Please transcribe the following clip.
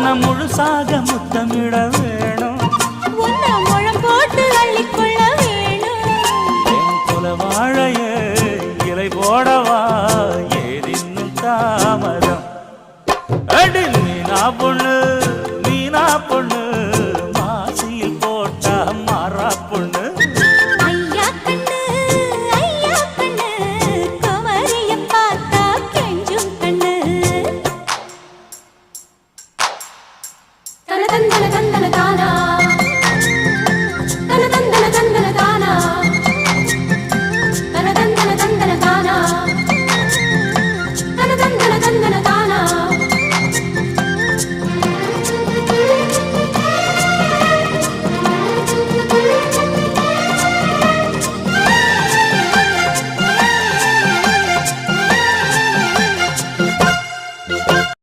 உன்னை முழுசாக முத்தமிட வேணும், உன்னை முழம் போட்டு அள்ளிக்கொள்ள வேணும். என் குல வாழைய இலை போடவா ஏதின்னும் தாமதம். அடி மீனா பொண்ணு